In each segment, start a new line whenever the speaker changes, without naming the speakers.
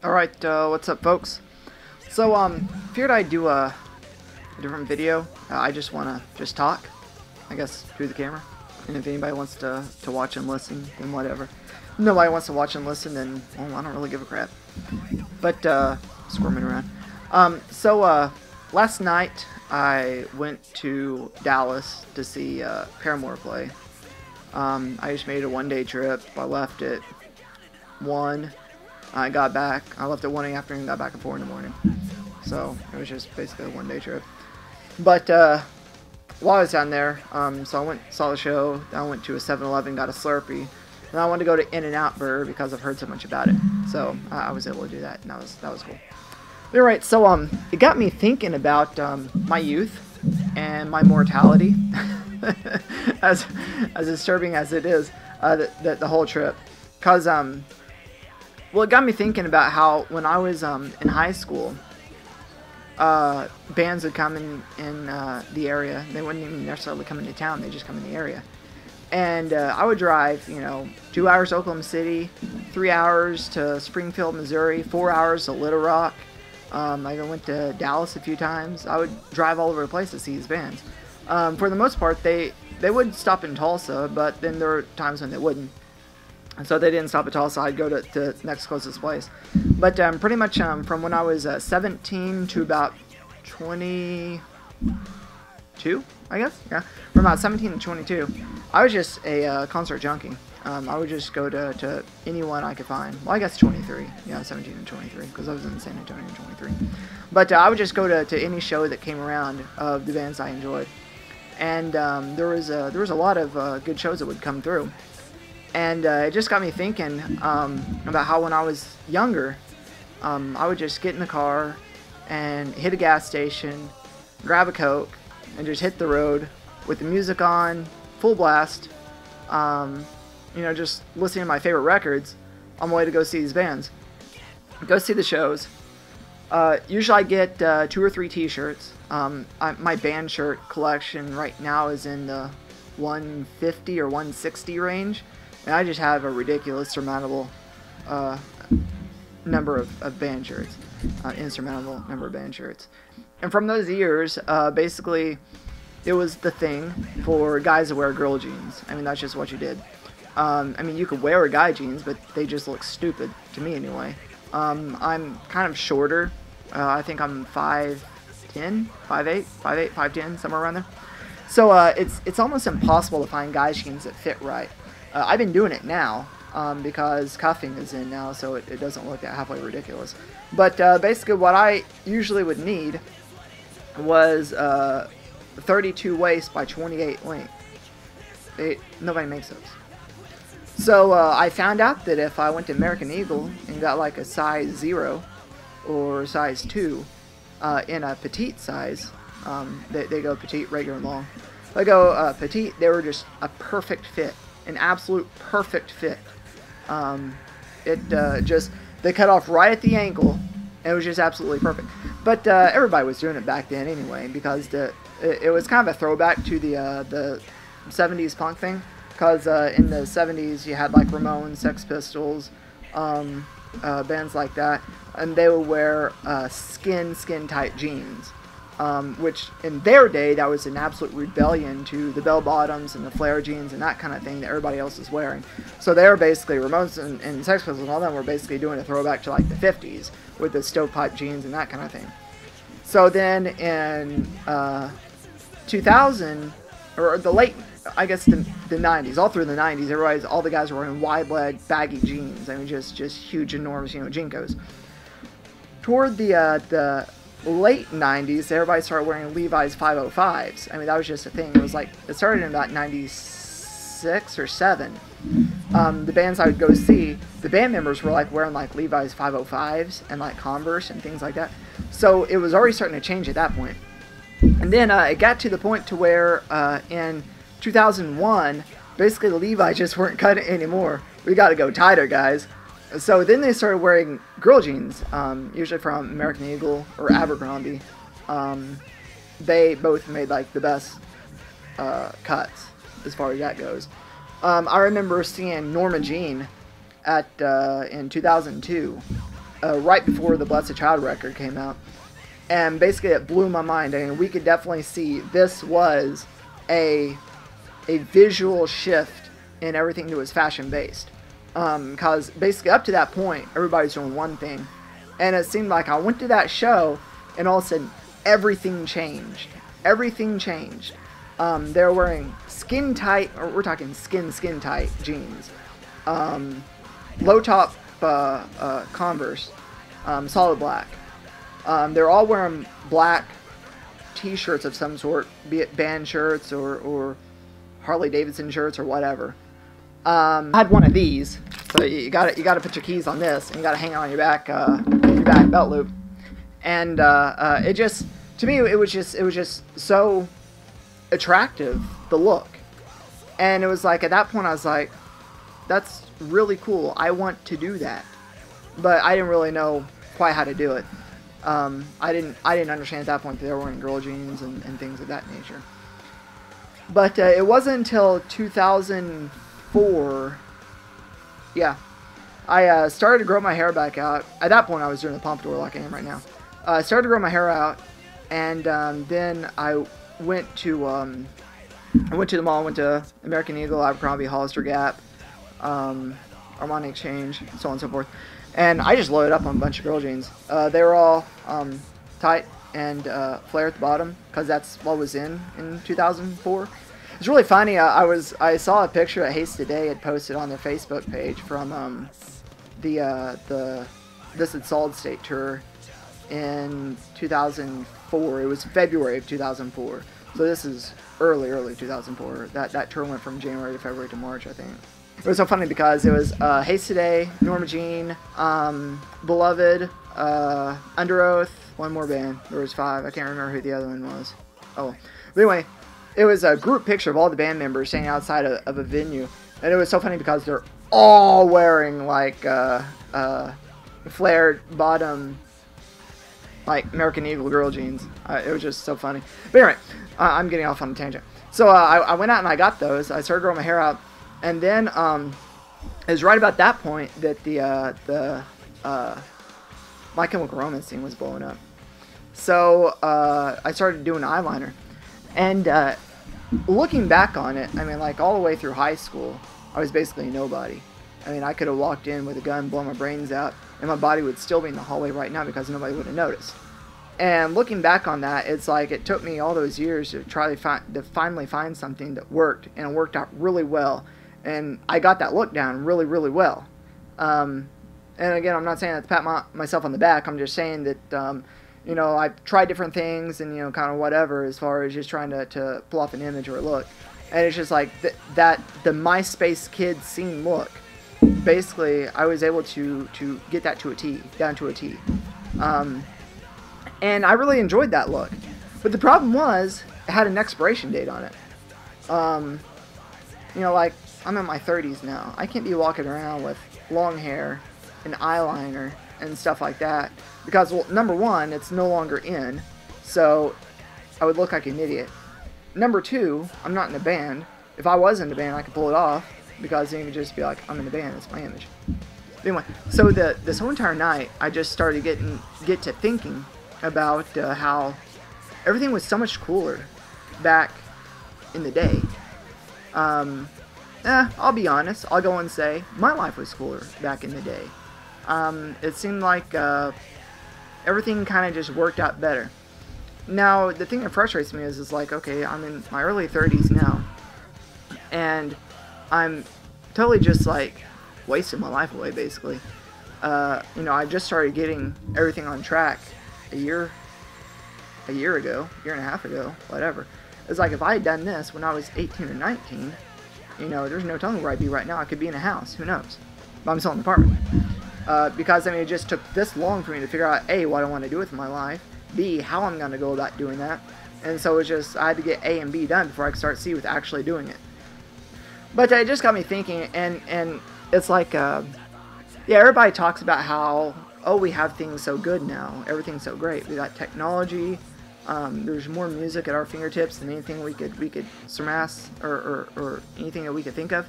Alright, what's up folks? So, figured I'd do a different video. I just want to talk, I guess, through the camera. And if anybody wants to watch and listen, then whatever. If nobody wants to watch and listen, then, well, I don't really give a crap. But, squirming around. Last night I went to Dallas to see Paramore play. I just made a one-day trip. I left at 1. I got back. I left at 1 in the afternoon, got back at 4 in the morning. So it was just basically a one-day trip. But while I was down there, so I went saw the show. I went to a 7-Eleven, got a Slurpee, and I wanted to go to In-N-Out Burger because I've heard so much about it. So I was able to do that, and that was cool. All right, so it got me thinking about my youth and my mortality, as disturbing as it is, the whole trip, cause well, it got me thinking about how when I was in high school, bands would come in the area. They wouldn't even necessarily come into town; they just come in the area. And I would drive, 2 hours to Oklahoma City, 3 hours to Springfield, Missouri, 4 hours to Little Rock. I even went to Dallas a few times. I would drive all over the place to see these bands. For the most part, they would stop in Tulsa, but then there were times when they wouldn't. And so they didn't stop at Tulsa. I'd go to the next closest place. But pretty much from when I was 17 to about 22, I guess? Yeah. From about 17 to 22, I was just a concert junkie. I would just go to anyone I could find. Well, I guess 23. Yeah, 17 and 23, because I was in San Antonio in 23. But I would just go to any show that came around of the bands I enjoyed. And there was a lot of good shows that would come through. And it just got me thinking about how when I was younger, I would just get in the car and hit a gas station, grab a Coke, and just hit the road with the music on, full blast, just listening to my favorite records on my way to go see these bands. Go see the shows. Usually I get 2 or 3 t-shirts. My band shirt collection right now is in the 150 or 160 range. And I just have a ridiculous, surmountable number of band shirts. Insurmountable number of band shirts. And from those years, basically, it was the thing for guys to wear girl jeans. I mean, that's just what you did. You could wear guy jeans, but they just look stupid, to me anyway. I'm kind of shorter. I think I'm 5'10", 5'8", 5'10", somewhere around there. So it's almost impossible to find guy jeans that fit right. I've been doing it now because cuffing is in now, so it doesn't look that halfway ridiculous. But basically what I usually would need was 32 waist by 28 length. Nobody makes those. So I found out that if I went to American Eagle and got like a size 0 or size 2 in a petite size, they go petite, regular, and long. If I go petite, they were just a perfect fit. An absolute perfect fit. They cut off right at the ankle, and it was just absolutely perfect. But everybody was doing it back then anyway, because it was kind of a throwback to the 70s punk thing. Because in the 70s you had like Ramones, Sex Pistols, bands like that, and they would wear skin tight jeans. Which in their day, that was an absolute rebellion to the bell bottoms and the flare jeans and that kind of thing that everybody else was wearing. So they were basically, Ramones and Sex Pistols and all them were basically doing a throwback to like the 50s with the stovepipe jeans and that kind of thing. So then in 2000, or the late, I guess the 90s, all through the 90s, all the guys were wearing wide leg baggy jeans. I mean, just huge, enormous, Jinkos. Toward the late 90s, everybody started wearing Levi's 505s. I mean, that was just a thing. It was like, it started in about 96 or 7. The bands I would go see, the band members were like wearing like Levi's 505s and like Converse and things like that. So it was already starting to change at that point. And then it got to the point to where in 2001, basically the Levi's just weren't cutting it anymore. We got to go tighter, guys. So then they started wearing girl jeans, usually from American Eagle or Abercrombie. They both made like the best cuts as far as that goes. I remember seeing Norma Jean at in 2002 right before the Blessed Child record came out. And basically it blew my mind. I mean, we could definitely see this was a visual shift in everything that was fashion based. Because basically up to that point, everybody's doing one thing. And it seemed like I went to that show and all of a sudden everything changed. Everything changed. They're wearing skin tight, or we're talking skin tight jeans. Low top Converse, solid black. They're all wearing black t-shirts of some sort, be it band shirts or Harley Davidson shirts or whatever. I had one of these, so you got to put your keys on this, and you got to hang it on your back belt loop. And it just, to me, it was just so attractive, the look. And it was like, at that point I was like, that's really cool, I want to do that. But I didn't really know quite how to do it. I didn't understand at that point that they were wearing girl jeans and things of that nature. But it wasn't until 2004, yeah, I started to grow my hair back out. At that point I was doing the pompadour like I am right now. I started to grow my hair out, and then I went to the mall, went to American Eagle, Abercrombie, Hollister Gap, Armani Exchange, so on and so forth. And I just loaded up on a bunch of girl jeans. They were all tight and flare at the bottom, because that's what was in 2004. It's really funny. I saw a picture that Haste Today had posted on their Facebook page from the This Is Solid State tour in 2004. It was February of 2004. So this is early 2004. That tour went from January to February to March, I think. It was so funny because it was Haste Today, Norma Jean, Beloved, Under Oath, one more band. There was 5. I can't remember who the other one was. Oh, but anyway, it was a group picture of all the band members standing outside of a venue, and it was so funny because they're all wearing like flared bottom, like American Eagle girl jeans. It was just so funny. But anyway, I'm getting off on a tangent. So I went out and I got those. I started growing my hair out. And then it was right about that point that the My Chemical Romance scene was blowing up. So I started doing eyeliner. And looking back on it, I mean, like all the way through high school, I was basically nobody. I mean, I could have walked in with a gun, blown my brains out, and my body would still be in the hallway right now because nobody would have noticed. And looking back on that, it's like it took me all those years to try to finally find something that worked, and it worked out really well. And I got that look down really, really well. And again, I'm not saying that to pat myself on the back. I'm just saying that, you know, I've tried different things and, you know, kind of whatever as far as just trying to pull off an image or a look. And it's just like the MySpace Kid scene look. Basically, I was able to get that to a T, down to a T. And I really enjoyed that look. But the problem was, it had an expiration date on it. You know, like, I'm in my 30s now. I can't be walking around with long hair and eyeliner and stuff like that. Because, well, number one, it's no longer in. So, I would look like an idiot. Number two, I'm not in a band. If I was in a band, I could pull it off. Because then you could just be like, I'm in a band, it's my image. Anyway, so this whole entire night, I just started get to thinking about how everything was so much cooler back in the day. I'll be honest. I'll go and say my life was cooler back in the day. It seemed like everything kind of just worked out better. Now, the thing that frustrates me is like, okay, I'm in my early 30s now, and I'm totally just like wasting my life away, basically. You know, I just started getting everything on track a year ago, year and a half ago, whatever. It's like if I had done this when I was 18 or 19, you know, there's no telling where I'd be right now. I could be in a house, who knows? But I'm still in an apartment. Because, I mean, it just took this long for me to figure out, A, what I want to do with my life, B, how I'm going to go about doing that. And so it's just, I had to get A and B done before I could start C with actually doing it. But it just got me thinking, and it's like, yeah, everybody talks about how, oh, we have things so good now. Everything's so great. We got technology. There's more music at our fingertips than anything we could surpass or anything that we could think of.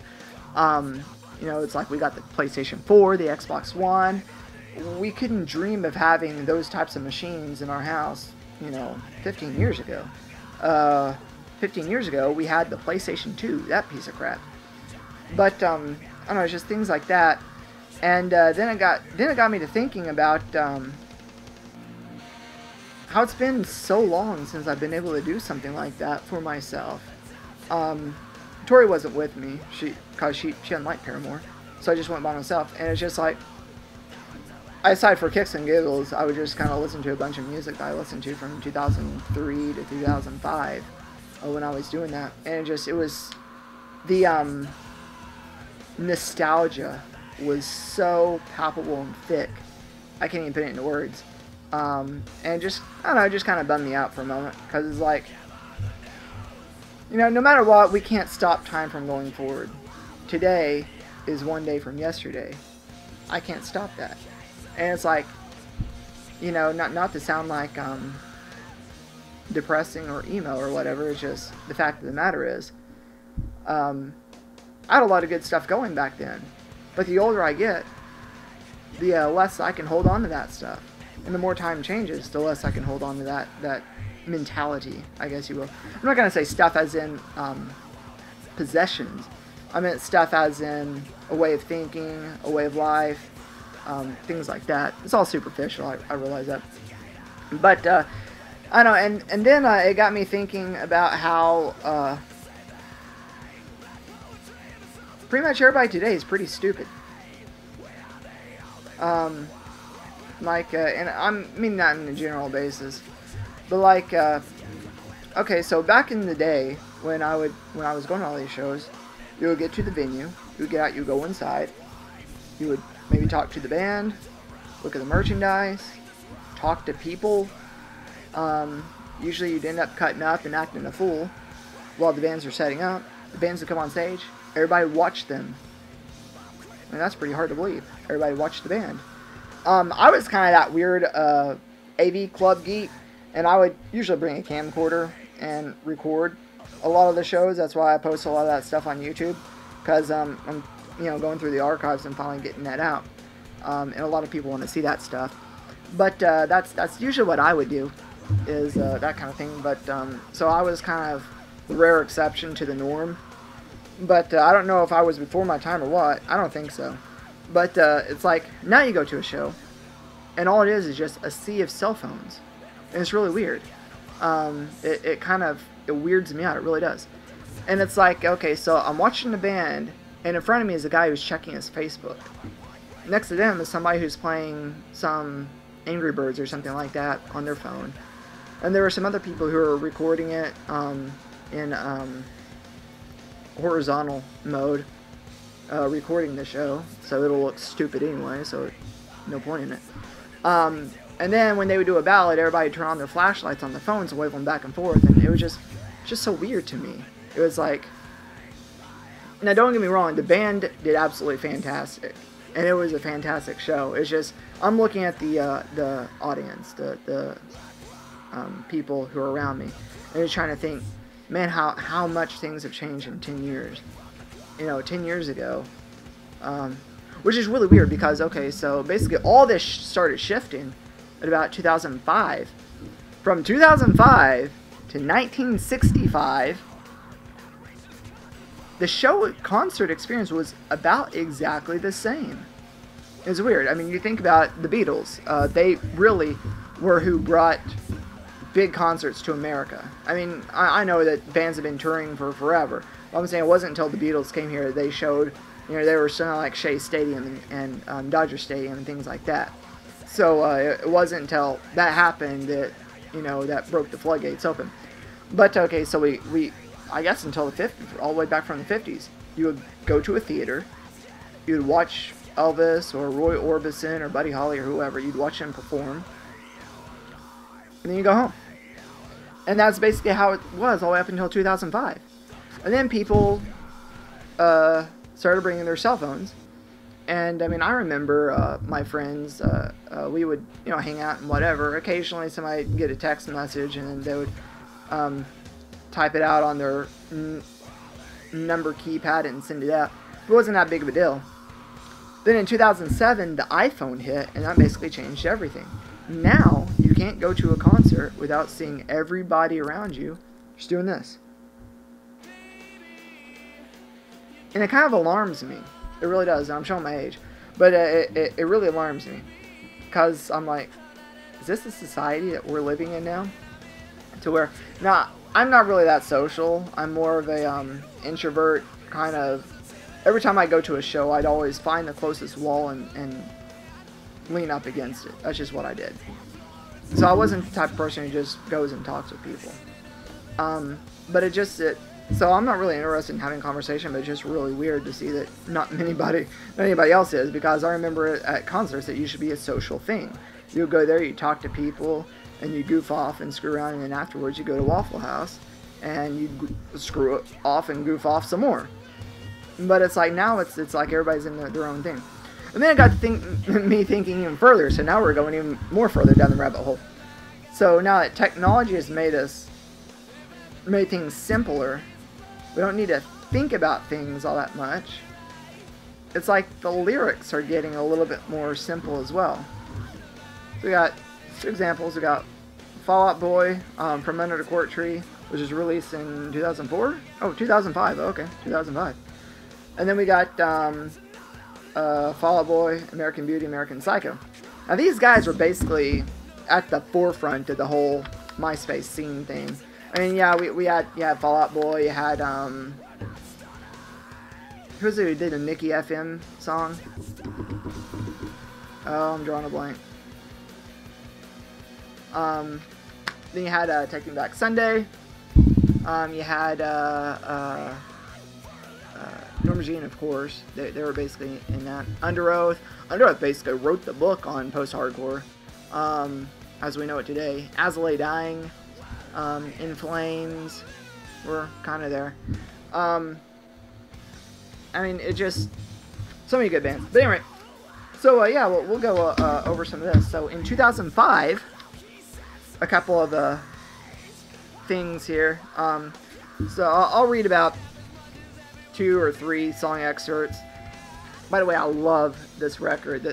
You know, it's like we got the PlayStation 4, the Xbox One. we couldn't dream of having those types of machines in our house, 15 years ago. 15 years ago, we had the PlayStation 2, that piece of crap. But, I don't know, it's just things like that. And then it got me to thinking about how it's been so long since I've been able to do something like that for myself. Tori wasn't with me, because she didn't like Paramore, so I just went by myself. And it's just like, I decided for kicks and giggles, I would just kind of listen to a bunch of music that I listened to from 2003 to 2005 when I was doing that. And it was the nostalgia was so palpable and thick, I can't even put it into words. And just, I don't know, it just kind of bummed me out for a moment, because it's like, no matter what, we can't stop time from going forward. Today is one day from yesterday. I can't stop that. And it's like, not to sound like depressing or emo or whatever, it's just the fact of the matter is, I had a lot of good stuff going back then. But the older I get, the less I can hold on to that stuff. And the more time changes, the less I can hold on to that mentality, I guess you will. I'm not going to say stuff as in possessions. I meant stuff as in a way of thinking, a way of life, things like that. It's all superficial, I realize that. But, I don't know, and then it got me thinking about how pretty much everybody today is pretty stupid. And I mean that in a general basis, but like, okay, so back in the day when I was going to all these shows, you would get to the venue, you would get out, you would go inside, you would maybe talk to the band, look at the merchandise, talk to people. Usually you'd end up cutting up and acting a fool while the bands are setting up. The bands would come on stage, everybody would watch them. And that's pretty hard to believe. Everybody watched the band. I was kind of that weird AV club geek, and I would usually bring a camcorder and record a lot of the shows. That's why I post a lot of that stuff on YouTube, because I'm going through the archives and finally getting that out. And a lot of people want to see that stuff. But that's usually what I would do, is that kind of thing. But so I was kind of the rare exception to the norm. But I don't know if I was before my time or what. I don't think so. But it's like, now you go to a show, and all it is just a sea of cell phones. And it's really weird. It kind of, it weirds me out. It really does. And it's like, okay, so I'm watching the band, and in front of me is a guy who's checking his Facebook. Next to them is somebody who's playing some Angry Birds or something like that on their phone. And there were some other people who are recording it in horizontal mode, recording the show, so it'll look stupid anyway, so no point in it. And then when they would do a ballad, everybody would turn on their flashlights on the phones and wave them back and forth, and it was just so weird to me. It was like, now don't get me wrong, the band did absolutely fantastic, and it was a fantastic show. It's just, I'm looking at the audience, the people who are around me, and just trying to think, man, how much things have changed in 10 years. 10 years ago, which is really weird, because, okay, so basically all this started shifting at about 2005. From 2005 to 1965, the show concert experience was about exactly the same. It was weird. I mean, you think about the Beatles. They really were who brought big concerts to America. I mean, I know that bands have been touring for forever. But I'm saying it wasn't until the Beatles came here that they showed, they were selling like Shea Stadium and Dodger Stadium and things like that. So it wasn't until that happened that, that broke the floodgates open. But okay, so we I guess until the 50s, all the way back from the 50s, you would go to a theater, you would watch Elvis or Roy Orbison or Buddy Holly or whoever, you'd watch them perform, and then you go home. And that's basically how it was all the way up until 2005. And then people started bringing their cell phones. And, I mean, I remember my friends, we would, hang out and whatever. Occasionally somebody would get a text message, and they would type it out on their number keypad and send it out. It wasn't that big of a deal. Then in 2007, the iPhone hit, and that basically changed everything. Now, you can't go to a concert without seeing everybody around you just doing this. And it kind of alarms me. It really does. I'm showing my age. But it really alarms me. Because I'm like, is this the society that we're living in now? To where, now, I'm not really that social. I'm more of a introvert kind of. Every time I go to a show, I'd always find the closest wall and lean up against it. That's just what I did. So I wasn't the type of person who just goes and talks with people. But so I'm not really interested in having a conversation, but it's just really weird to see that not anybody else is, because I remember at concerts that used to be a social thing. You would go there, you talk to people, and you goof off and screw around, and then afterwards you go to Waffle House, and you screw off and goof off some more. But it's like now it's like everybody's in their own thing. And then it got to me thinking even further, so now we're going even more further down the rabbit hole. So now that technology has made things simpler, we don't need to think about things all that much. It's like the lyrics are getting a little bit more simple as well. So we got two examples. We got Fall Out Boy from Under the Court Tree, which was released in 2004? Oh, 2005. Okay, 2005. And then we got Fall Out Boy, American Beauty, American Psycho. Now these guys were basically at the forefront of the whole MySpace scene thing. I mean, yeah, we had Fall Out Boy. You had who was it who did a Nicky FM song? Oh, I'm drawing a blank. Then you had Taking Back Sunday. You had Norma Jean, of course. They were basically in that. Under Oath. Under Oath basically wrote the book on post-hardcore, as we know it today. As I Lay Dying, In Flames, were kind of there. I mean, it just, so many good bands. But anyway, so yeah, we'll go over some of this. So in 2005, a couple of things here. So I'll read about 2 or 3 song excerpts. By the way, I love this record.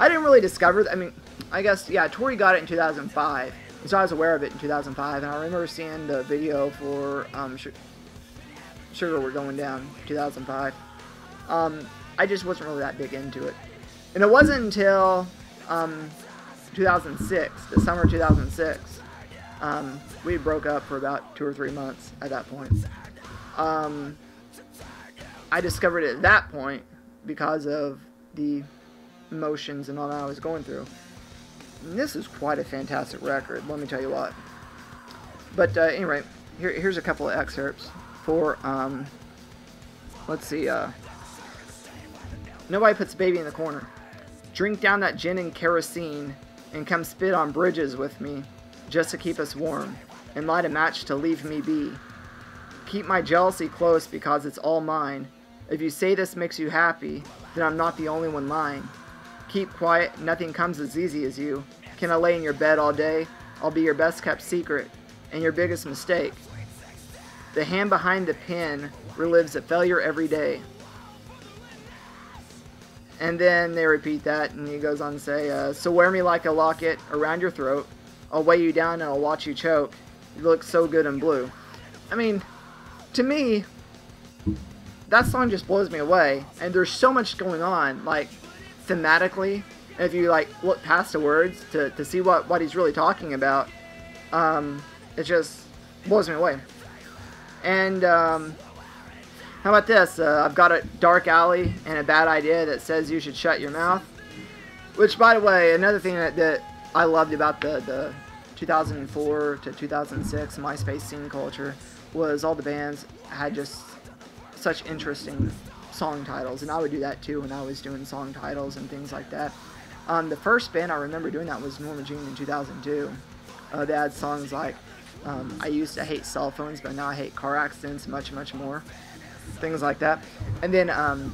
I didn't really discover. I mean, I guess yeah, Tori got it in 2005, so I was aware of it in 2005, and I remember seeing the video for Sugar We're Going Down, 2005. I just wasn't really that big into it, and it wasn't until 2006, the summer of 2006. We broke up for about 2 or 3 months at that point. I discovered it at that point because of the emotions and all that I was going through. And this is quite a fantastic record, let me tell you what. But anyway, here's a couple of excerpts for, let's see, Nobody Puts Baby in the Corner. Drink down that gin and kerosene and come spit on bridges with me just to keep us warm and light a match to leave me be. Keep my jealousy close because it's all mine. If you say this makes you happy, then I'm not the only one lying. Keep quiet, nothing comes as easy as you. Can I lay in your bed all day? I'll be your best kept secret and your biggest mistake. The hand behind the pen relives a failure every day. And then they repeat that, and he goes on to say, so wear me like a locket around your throat. I'll weigh you down and I'll watch you choke. You look so good in blue. I mean, to me, that song just blows me away. And there's so much going on, like, thematically. If you, like, look past the words to see what he's really talking about, it just blows me away. And, how about this? I've got a dark alley and a bad idea that says you should shut your mouth. Which, by the way, another thing that I loved about the 2004 to 2006 MySpace scene culture was all the bands had just such interesting song titles, and I would do that too when I was doing song titles and things like that. The first band I remember doing that was Norma Jean in 2002. They had songs like I used to hate cell phones, but now I hate car accidents much, much more. Things like that. And then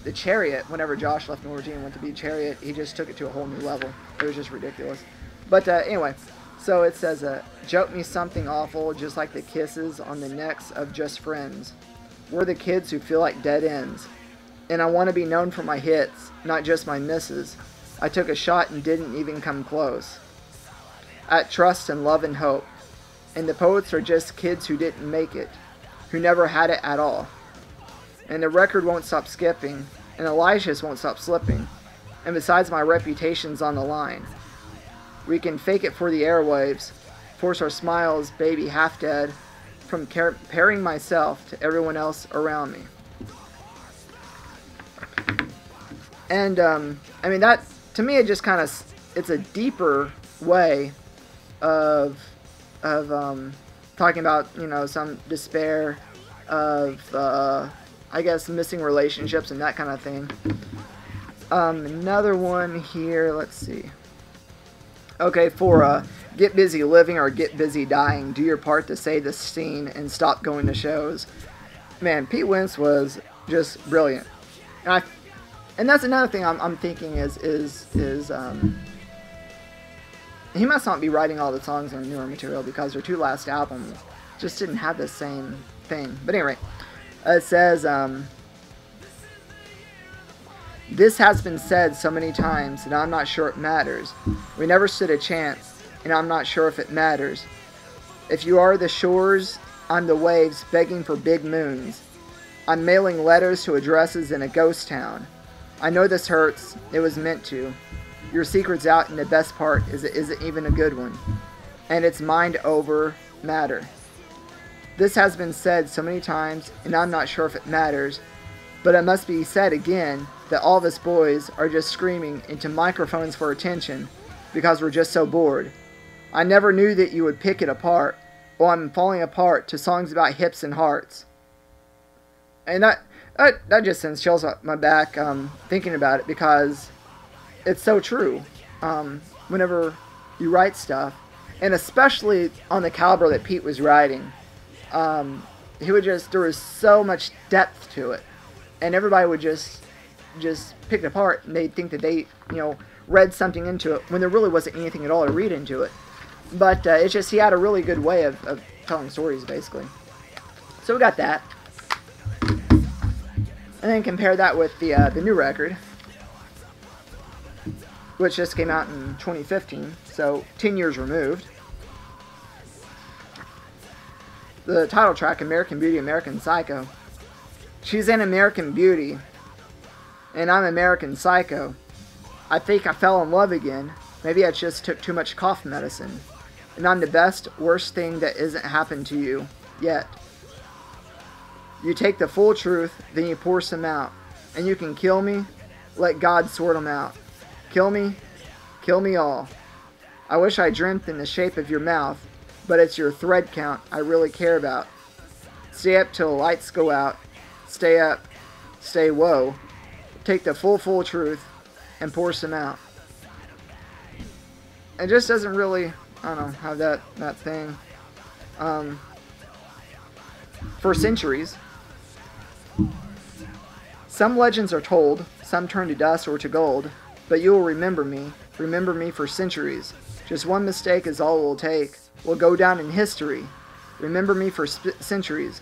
the Chariot, whenever Josh left Norma Jean and went to be Chariot, he just took it to a whole new level. It was just ridiculous. But anyway, so it says, joke me something awful, just like the kisses on the necks of just friends. We're the kids who feel like dead ends. And I want to be known for my hits, not just my misses. I took a shot and didn't even come close. At trust and love and hope. And the poets are just kids who didn't make it, who never had it at all. And the record won't stop skipping, and Elijah's won't stop slipping. And besides, my reputation's on the line. We can fake it for the airwaves, force our smiles, baby half dead, from comparing myself to everyone else around me. And, I mean, that, to me, it just kind of, it's a deeper way of talking about, you know, some despair of, I guess, missing relationships and that kind of thing. Another one here, let's see. Okay, for, get busy living or get busy dying, do your part to save the scene and stop going to shows. Man, Pete Wentz was just brilliant. And that's another thing I'm thinking is he must not be writing all the songs on newer material because their two last albums just didn't have the same thing. But anyway, it says, this has been said so many times and I'm not sure it matters. We never stood a chance and I'm not sure if it matters. If you are the shores, I'm the waves begging for big moons. I'm mailing letters to addresses in a ghost town. I know this hurts. It was meant to. Your secret's out and the best part is it isn't even a good one. And it's mind over matter. This has been said so many times and I'm not sure if it matters. But it must be said again that all of us boys are just screaming into microphones for attention because we're just so bored. I never knew that you would pick it apart. Oh, I'm falling apart to songs about hips and hearts. And that just sends chills up my back thinking about it because it's so true. Whenever you write stuff, and especially on the caliber that Pete was writing, he would just, there was so much depth to it. And everybody would just pick it apart and they'd think that they, you know, read something into it when there really wasn't anything at all to read into it. But it's just, he had a really good way of telling stories, basically. So we got that. And then compare that with the new record, which just came out in 2015, so 10 years removed. The title track, American Beauty, American Psycho. She's an American beauty, and I'm American Psycho. I think I fell in love again. Maybe I just took too much cough medicine. And I'm the best, worst thing that isn't happened to you yet. You take the full truth, then you pour some out. And you can kill me, let God sort them out. Kill me all. I wish I dreamt in the shape of your mouth, but it's your thread count I really care about. Stay up till the lights go out. Stay up, stay woe. Take the full truth and pour some out. It just doesn't really, I don't know, have that thing. For centuries, some legends are told, some turn to dust or to gold, but you will remember me for centuries. Just one mistake is all it will take. Will go down in history. Remember me for centuries.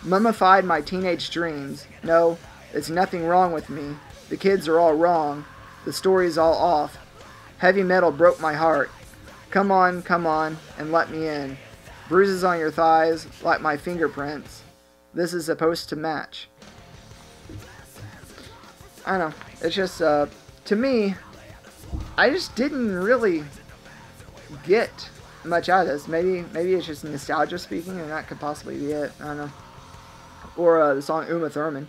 Mummified my teenage dreams. No, it's nothing wrong with me. The kids are all wrong. The story's all off. Heavy metal broke my heart. Come on, and let me in. Bruises on your thighs, like my fingerprints. This is supposed to match. I don't know. It's just, to me, I just didn't really get much out of this. Maybe it's just nostalgia speaking, and that could possibly be it. I don't know. Or the song Uma Thurman.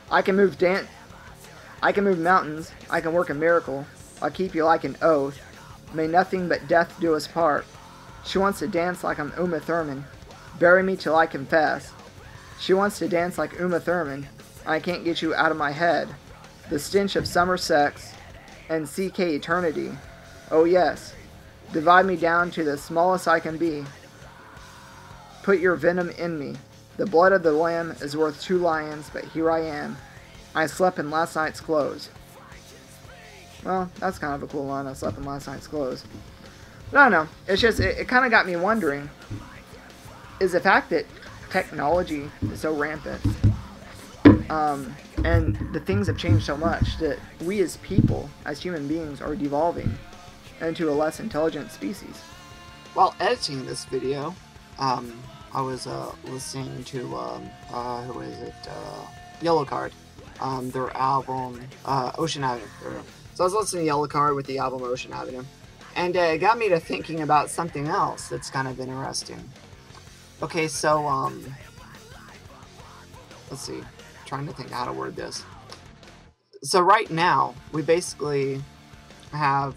I can move mountains. I can work a miracle. I'll keep you like an oath. May nothing but death do us part. She wants to dance like I'm Uma Thurman. Bury me till I confess. She wants to dance like Uma Thurman. I can't get you out of my head. The stench of summer sex and CK eternity. Oh yes. Divide me down to the smallest I can be. Put your venom in me. The blood of the lamb is worth 2 lions, but here I am. I slept in last night's clothes. Well, that's kind of a cool line. I slept in last night's clothes. But I don't know. It's just, it kind of got me wondering, is the fact that technology is so rampant, And the things have changed so much that we as people, as human beings, are devolving into a less intelligent species. While editing this video, I was listening to, who is it, Yellowcard, their album, Ocean Avenue. So I was listening to Yellowcard with the album Ocean Avenue, and it got me to thinking about something else that's kind of interesting. Okay, so, let's see, trying to think how to word this. So right now, we basically have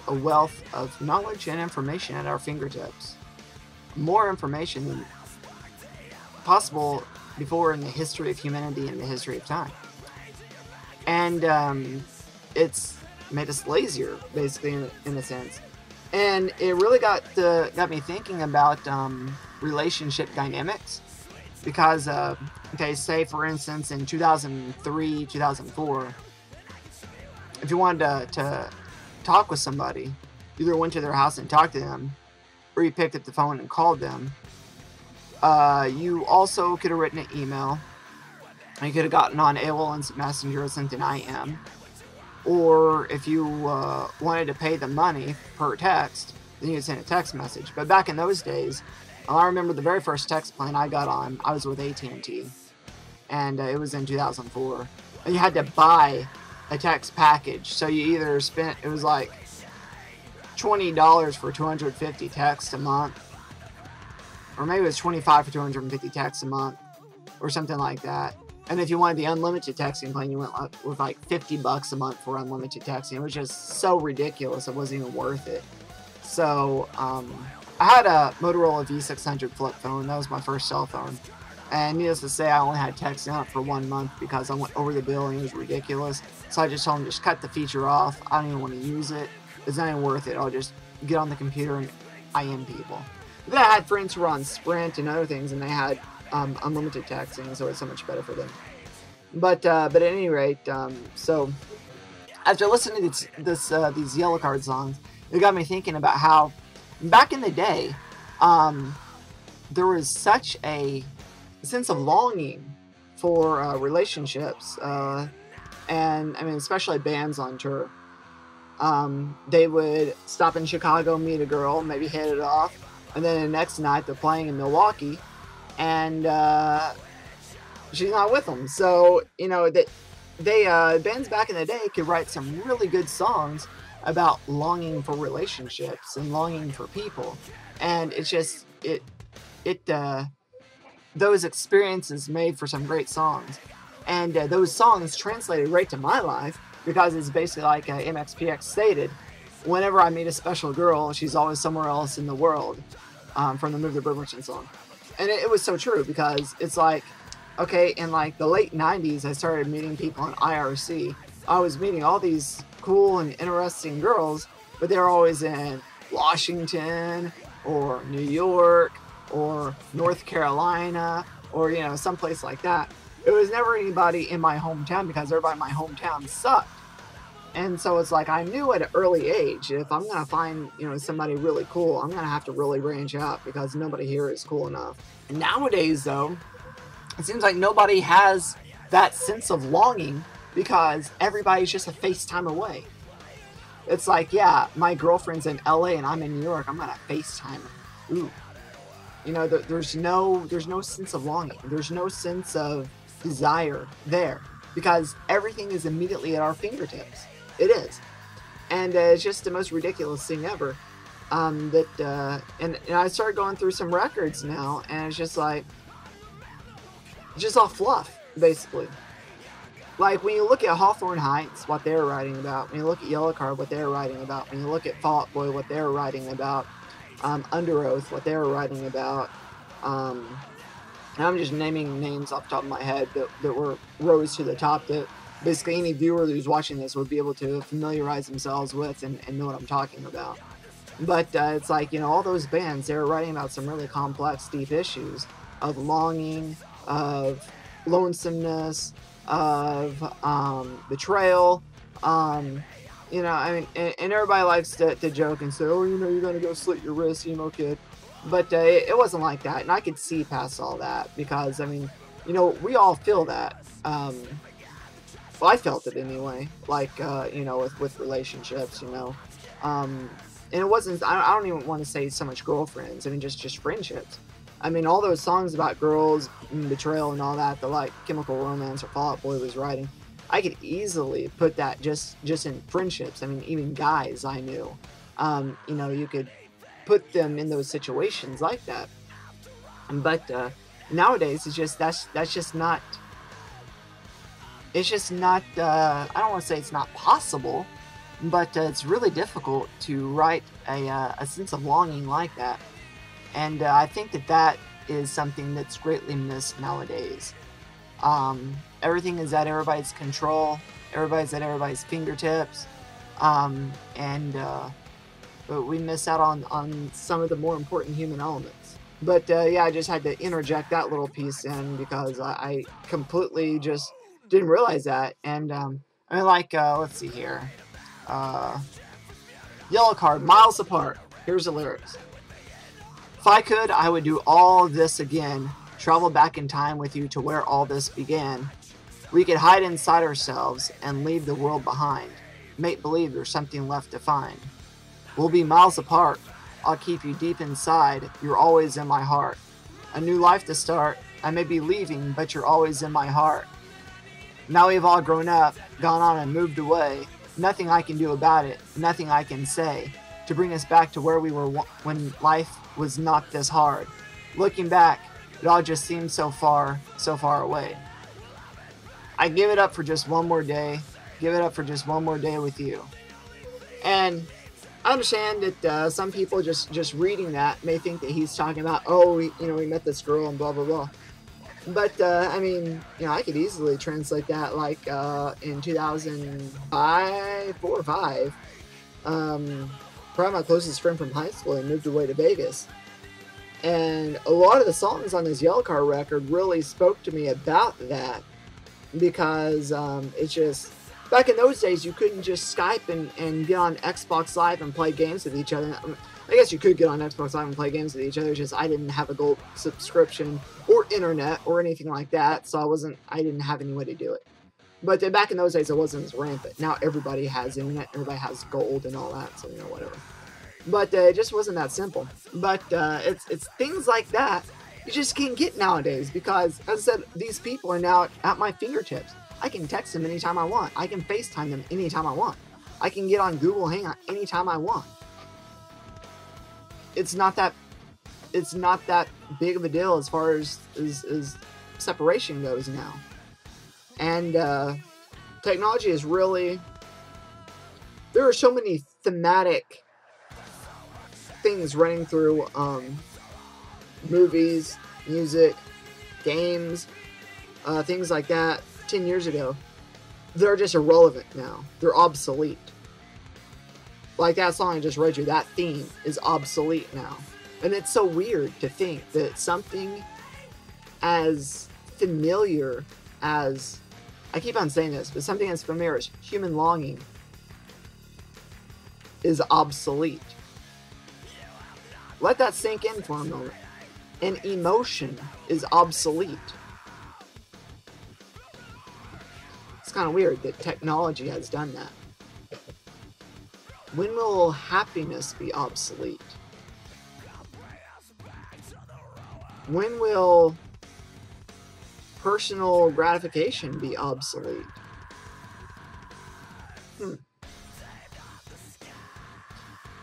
a wealth of knowledge and information at our fingertips. More information than possible before in the history of humanity and the history of time. And it's made us lazier, basically, in a sense. And it really got me thinking about relationship dynamics. Because, okay, say for instance in 2003, 2004, if you wanted to talk with somebody, you either went to their house and talked to them, or you picked up the phone and called them. You also could have written an email. You could have gotten on AOL Instant Messenger or sent an IM. Or if you wanted to pay the money per text, then you could send a text message. But back in those days, I remember the very first text plan I got on, I was with AT&T. And it was in 2004. And you had to buy a text package. So you either spent, it was like $20 for 250 texts a month. Or maybe it was $25 for 250 texts a month. Or something like that. And if you wanted the unlimited texting plan, you went with like $50 a month for unlimited texting. It was just so ridiculous, it wasn't even worth it. So, I had a Motorola V600 flip phone. That was my first cell phone. And needless to say, I only had text on it for 1 month because I went over the bill and it was ridiculous. So I just told them, just cut the feature off. I don't even want to use it. It's not even worth it. I'll just get on the computer and IM people. But then I had friends who were on Sprint and other things, and they had unlimited texting, so it's so much better for them. But at any rate, so after listening to these Yellowcard songs, it got me thinking about how back in the day, there was such a sense of longing for relationships, and I mean especially bands on tour. They would stop in Chicago, meet a girl, maybe hit it off, and then the next night they're playing in Milwaukee, and she's not with them. So you know that bands back in the day could write some really good songs about longing for relationships and longing for people, and it's just those experiences made for some great songs, and those songs translated right to my life because it's basically like MXPX stated, whenever I meet a special girl, she's always somewhere else in the world, from the Move the Bird Merchant song. And it was so true, because it's like, okay, in like the late 90s, I started meeting people on IRC. I was meeting all these cool and interesting girls, but they're always in Washington or New York or North Carolina or, you know, someplace like that. It was never anybody in my hometown because everybody in my hometown sucked. And so it's like I knew at an early age, if I'm going to find, you know, somebody really cool, I'm going to have to really branch out because nobody here is cool enough. And nowadays, though, it seems like nobody has that sense of longing because everybody's just a FaceTime away. It's like, yeah, my girlfriend's in LA and I'm in New York, I'm going to FaceTime her. Ooh. You know, there's no sense of longing. There's no sense of desire there because everything is immediately at our fingertips. It is. And it's just the most ridiculous thing ever. And I started going through some records now, and it's just like, it's just all fluff, basically. Like, when you look at Hawthorne Heights, what they're writing about, when you look at Yellowcard, what they're writing about, when you look at Fall Out Boy, what they're writing about, Under Oath, what they're writing about, and I'm just naming names off the top of my head that were rose to the top that basically any viewer who's watching this would be able to familiarize themselves with and know what I'm talking about. But it's like, you know, all those bands, they're writing about some really complex, deep issues of longing, of lonesomeness, of betrayal. You know, I mean, and everybody likes to joke and say, oh, you know, you're going to go slit your wrist, emo kid. But it wasn't like that, and I could see past all that because, I mean, you know, we all feel that. Well, I felt it anyway. Like, you know, with relationships, you know. And it wasn't, I don't even want to say so much girlfriends. I mean, just friendships. I mean, all those songs about girls and betrayal and all that, the like Chemical Romance or Fall Out Boy was writing, I could easily put that just in friendships. I mean, even guys I knew, you know, you could put them in those situations like that. But nowadays, it's just that's just not. It's just not. I don't want to say it's not possible, but it's really difficult to write a sense of longing like that. And I think that is something that's greatly missed nowadays. Everything is at everybody's control. Everybody's at everybody's fingertips. But we miss out on some of the more important human elements. But yeah, I just had to interject that little piece in because I completely just didn't realize that. And I mean, like, let's see here. Yellow Card, Miles Apart. Here's the lyrics. If I could, I would do all this again. Travel back in time with you to where all this began. We could hide inside ourselves and leave the world behind. Make believe there's something left to find. We'll be miles apart. I'll keep you deep inside. You're always in my heart. A new life to start. I may be leaving, but you're always in my heart. Now we've all grown up, gone on and moved away. Nothing I can do about it. Nothing I can say to bring us back to where we were when life was not this hard. Looking back, it all just seems so far away. I give it up for just one more day. Give it up for just one more day with you. And I understand that some people just reading that may think that he's talking about, oh, you know, we met this girl and blah, blah, blah. But, I mean, you know, I could easily translate that like in 2005, 4 or 5. Probably my closest friend from high school and moved away to Vegas. And a lot of the songs on this Yellow Card record really spoke to me about that. Because it's just, back in those days, you couldn't just Skype and get on Xbox Live and play games with each other. I guess you could get on Xbox Live and play games with each other, it's just I didn't have a gold subscription or internet or anything like that, so I didn't have any way to do it. But back in those days, it wasn't as rampant. Now everybody has internet, everybody has gold and all that, so, you know, whatever. But it just wasn't that simple. But it's things like that you just can't get nowadays because, as I said, these people are now at my fingertips. I can text them anytime I want. I can FaceTime them anytime I want. I can get on Google Hangout anytime I want. It's not that big of a deal as far as separation goes now. And technology is really, there are so many thematic things running through movies, music, games, things like that 10 years ago. They're just irrelevant now. They're obsolete. Like that song I just read you, that theme is obsolete now. And it's so weird to think that something as familiar as, I keep on saying this, but something as familiar as human longing is obsolete. Let that sink in for a moment. And emotion is obsolete. It's kind of weird that technology has done that. When will happiness be obsolete? When will personal gratification be obsolete?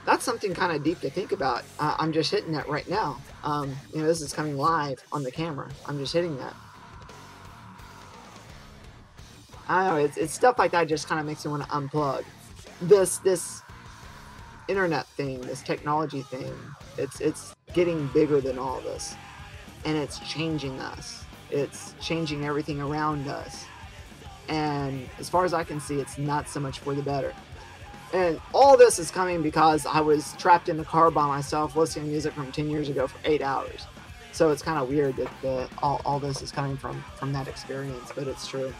That's something kind of deep to think about. I'm just hitting that right now. You know, this is coming live on the camera. I'm just hitting that. I don't know, it's stuff like that just kind of makes me want to unplug. This internet thing, this technology thing, it's getting bigger than all of us. And it's changing us. It's changing everything around us. And as far as I can see, it's not so much for the better. And all this is coming because I was trapped in the car by myself listening to music from 10 years ago for 8 hours. So it's kind of weird that all this is coming from that experience, but it's true.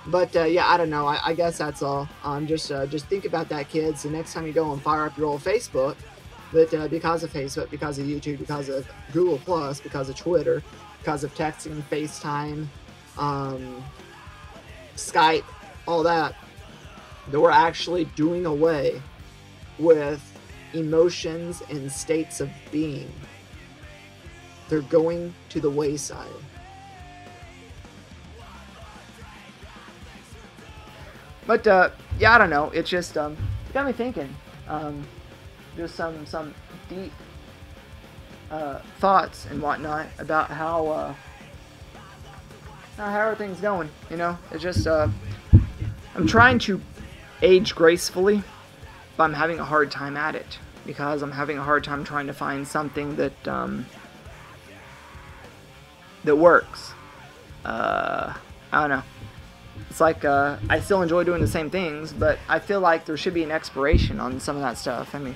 But yeah, I don't know. I guess that's all. Just think about that, kids. The next time you go and fire up your old Facebook, that because of Facebook, because of YouTube, because of Google Plus, because of Twitter, because of texting, FaceTime, Skype, all that, that we're actually doing away with emotions and states of being. They're going to the wayside. But yeah, I don't know. It's just it got me thinking. Just some deep thoughts and whatnot about how are things going. You know, it's just I'm trying to age gracefully, but I'm having a hard time at it because I'm having a hard time trying to find something that that works. I don't know. It's like I still enjoy doing the same things, but I feel like there should be an expiration on some of that stuff. I mean,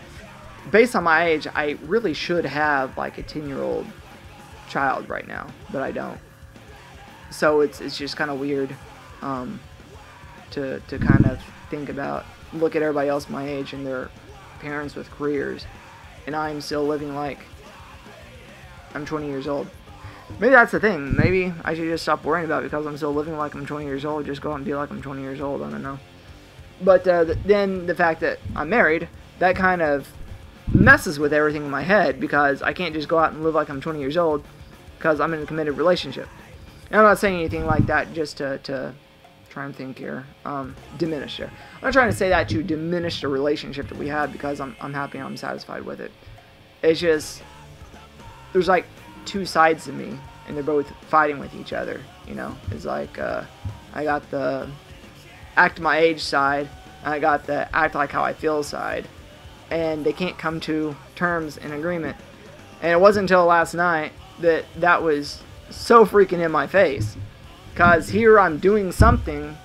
based on my age, I really should have like a 10-year-old child right now, but I don't. So it's just kind of weird to kind of think about, look at everybody else my age and their parents with careers, and I'm still living like I'm 20 years old. Maybe that's the thing. Maybe I should just stop worrying about it because I'm still living like I'm 20 years old. Just go out and be like I'm 20 years old. I don't know. But then the fact that I'm married, that kind of messes with everything in my head because I can't just go out and live like I'm 20 years old because I'm in a committed relationship. And I'm not saying anything like that just to try and think here, diminish it. I'm not trying to say that to diminish the relationship that we have because I'm happy and I'm satisfied with it. It's just, there's like two sides to me and they're both fighting with each other, you know. It's like I got the act my age side and I got the act like how I feel side, and they can't come to terms and agreement. And it wasn't until last night that was so freaking in my face, because here I'm doing something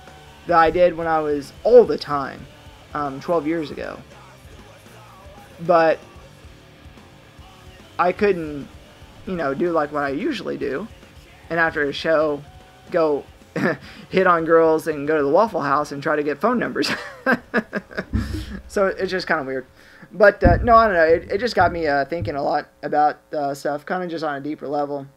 that I did when I was all the time 12 years ago, but I couldn't, you know, do like what I usually do, and after a show go hit on girls and go to the Waffle House and try to get phone numbers. So it's just kind of weird. But no, I don't know, it just got me thinking a lot about stuff, kind of just on a deeper level.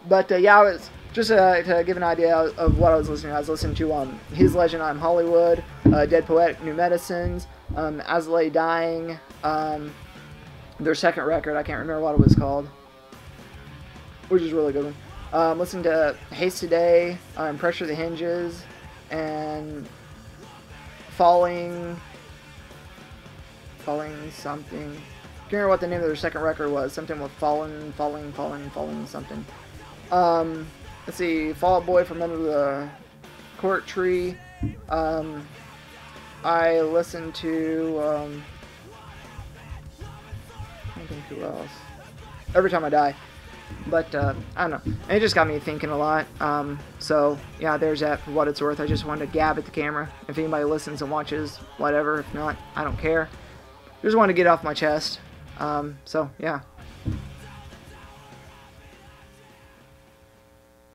But yeah, I was just to give an idea of what I was listening to. I was listening to His Legend I'm Hollywood, Dead Poetic New Medicines, As Lay Dying, their second record, I can't remember what it was called, which is a really good one. Listening to Haste Today, Pressure the Hinges, and Falling something. I can't remember what the name of their second record was. Something with falling something. Let's see, Fall Out Boy from Under the Court Tree. I listened to, I don't think who else. Every Time I Die. But, I don't know. And it just got me thinking a lot. So, yeah, there's that for what it's worth. I just wanted to gab at the camera. If anybody listens and watches, whatever. If not, I don't care. Just wanted to get off my chest. So, yeah.